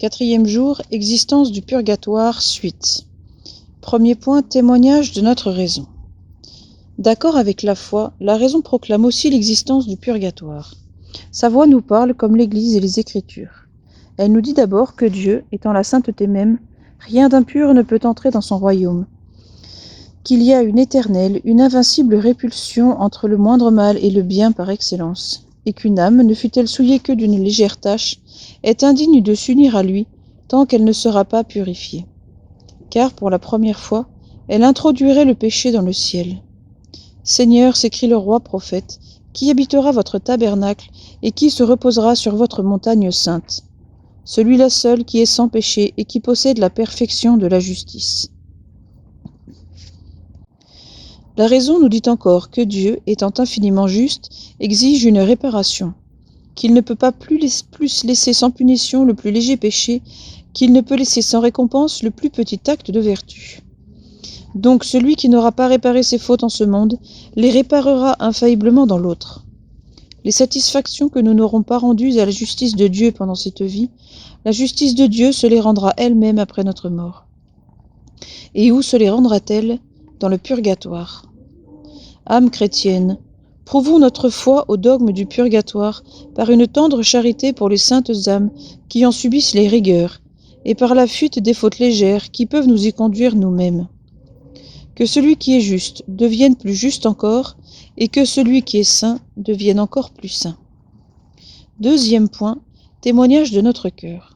Quatrième jour, existence du purgatoire, suite. Premier point, témoignage de notre raison. D'accord avec la foi, la raison proclame aussi l'existence du purgatoire. Sa voix nous parle comme l'Église et les Écritures. Elle nous dit d'abord que Dieu, étant la sainteté même, rien d'impur ne peut entrer dans son royaume, qu'il y a une éternelle, une invincible répulsion entre le moindre mal et le bien par excellence, et qu'une âme, ne fût-elle souillée que d'une légère tache, est indigne de s'unir à lui tant qu'elle ne sera pas purifiée. Car, pour la première fois, elle introduirait le péché dans le ciel. « Seigneur, s'écrie le roi prophète, qui habitera votre tabernacle et qui se reposera sur votre montagne sainte? Celui-là seul qui est sans péché et qui possède la perfection de la justice. » La raison nous dit encore que Dieu, étant infiniment juste, exige une réparation, qu'il ne peut pas plus laisser sans punition le plus léger péché, qu'il ne peut laisser sans récompense le plus petit acte de vertu. Donc celui qui n'aura pas réparé ses fautes en ce monde, les réparera infailliblement dans l'autre. Les satisfactions que nous n'aurons pas rendues à la justice de Dieu pendant cette vie, la justice de Dieu se les rendra elle-même après notre mort. Et où se les rendra-t-elle ? Dans le purgatoire. Âme chrétienne, prouvons notre foi au dogme du purgatoire par une tendre charité pour les saintes âmes qui en subissent les rigueurs, et par la fuite des fautes légères qui peuvent nous y conduire nous-mêmes. Que celui qui est juste devienne plus juste encore, et que celui qui est saint devienne encore plus saint. Deuxième point, témoignage de notre cœur.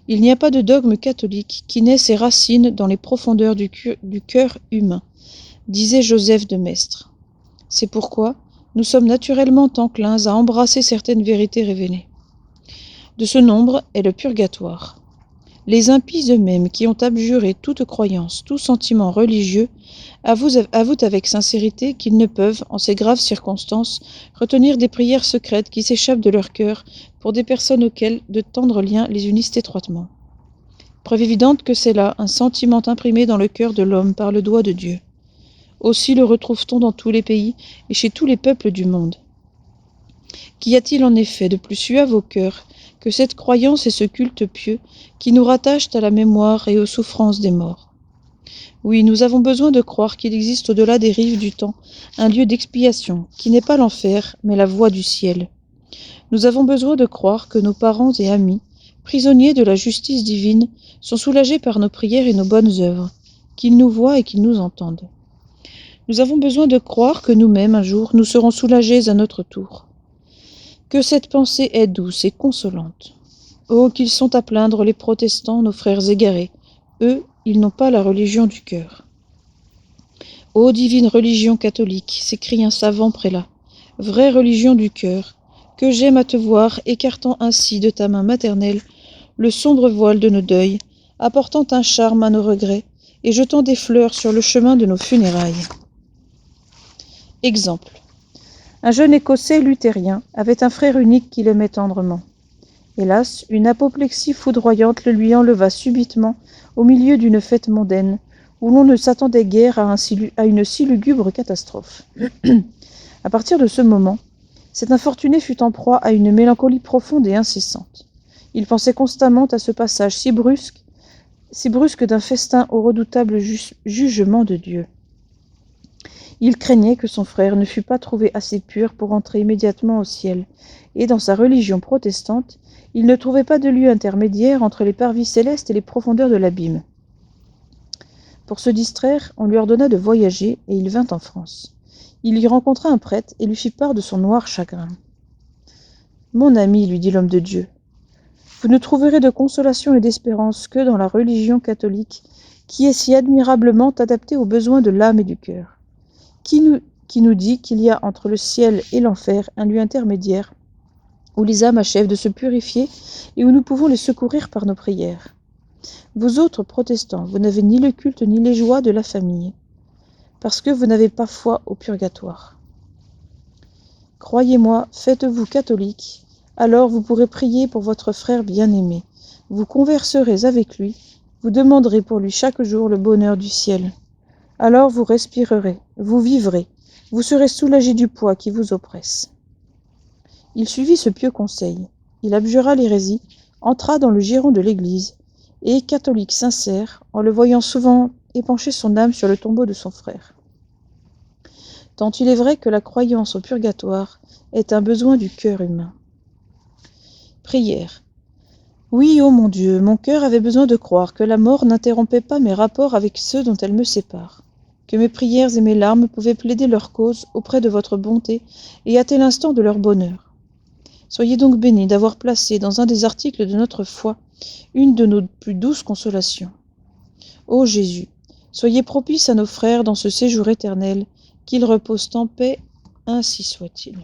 Il n'y a pas de dogme catholique qui n'ait ses racines dans les profondeurs du cœur humain, disait Joseph de Maistre. C'est pourquoi nous sommes naturellement enclins à embrasser certaines vérités révélées. De ce nombre est le purgatoire. Les impies eux-mêmes, qui ont abjuré toute croyance, tout sentiment religieux, avouent avec sincérité qu'ils ne peuvent, en ces graves circonstances, retenir des prières secrètes qui s'échappent de leur cœur pour des personnes auxquelles de tendres liens les unissent étroitement. Preuve évidente que c'est là un sentiment imprimé dans le cœur de l'homme par le doigt de Dieu. Aussi le retrouve-t-on dans tous les pays et chez tous les peuples du monde. Qu'y a-t-il en effet de plus suave au cœur que cette croyance et ce culte pieux qui nous rattachent à la mémoire et aux souffrances des morts? Oui, nous avons besoin de croire qu'il existe au-delà des rives du temps un lieu d'expiation qui n'est pas l'enfer, mais la voie du ciel. Nous avons besoin de croire que nos parents et amis, prisonniers de la justice divine, sont soulagés par nos prières et nos bonnes œuvres, qu'ils nous voient et qu'ils nous entendent. Nous avons besoin de croire que nous-mêmes, un jour, nous serons soulagés à notre tour. Que cette pensée est douce et consolante. Oh, qu'ils sont à plaindre les protestants, nos frères égarés. Eux, ils n'ont pas la religion du cœur. Ô divine religion catholique, s'écrie un savant prélat, vraie religion du cœur, que j'aime à te voir, écartant ainsi de ta main maternelle le sombre voile de nos deuils, apportant un charme à nos regrets, et jetant des fleurs sur le chemin de nos funérailles. Exemple. Un jeune Écossais luthérien avait un frère unique qui l'aimait tendrement. Hélas, une apoplexie foudroyante le lui enleva subitement au milieu d'une fête mondaine, où l'on ne s'attendait guère à une si lugubre catastrophe. À partir de ce moment, cet infortuné fut en proie à une mélancolie profonde et incessante. Il pensait constamment à ce passage si brusque d'un festin au redoutable jugement de Dieu. Il craignait que son frère ne fût pas trouvé assez pur pour entrer immédiatement au ciel, et dans sa religion protestante, il ne trouvait pas de lieu intermédiaire entre les parvis célestes et les profondeurs de l'abîme. Pour se distraire, on lui ordonna de voyager, et il vint en France. Il y rencontra un prêtre et lui fit part de son noir chagrin. « Mon ami, lui dit l'homme de Dieu, vous ne trouverez de consolation et d'espérance que dans la religion catholique, qui est si admirablement adaptée aux besoins de l'âme et du cœur. Qui nous dit qu'il y a entre le ciel et l'enfer un lieu intermédiaire où les âmes achèvent de se purifier et où nous pouvons les secourir par nos prières. Vous autres protestants, vous n'avez ni le culte ni les joies de la famille, parce que vous n'avez pas foi au purgatoire. Croyez-moi, faites-vous catholique, alors vous pourrez prier pour votre frère bien-aimé, vous converserez avec lui, vous demanderez pour lui chaque jour le bonheur du ciel. Alors vous respirerez, vous vivrez, vous serez soulagé du poids qui vous oppresse. » Il suivit ce pieux conseil. Il abjura l'hérésie, entra dans le giron de l'église, et, catholique sincère, en le voyant souvent épancher son âme sur le tombeau de son frère. Tant il est vrai que la croyance au purgatoire est un besoin du cœur humain. Prière. Oui, ô mon Dieu, mon cœur avait besoin de croire que la mort n'interrompait pas mes rapports avec ceux dont elle me sépare, que mes prières et mes larmes pouvaient plaider leur cause auprès de votre bonté et hâter l'instant de leur bonheur. Soyez donc bénis d'avoir placé dans un des articles de notre foi une de nos plus douces consolations. Ô Jésus, soyez propice à nos frères dans ce séjour éternel, qu'ils reposent en paix, ainsi soit-il.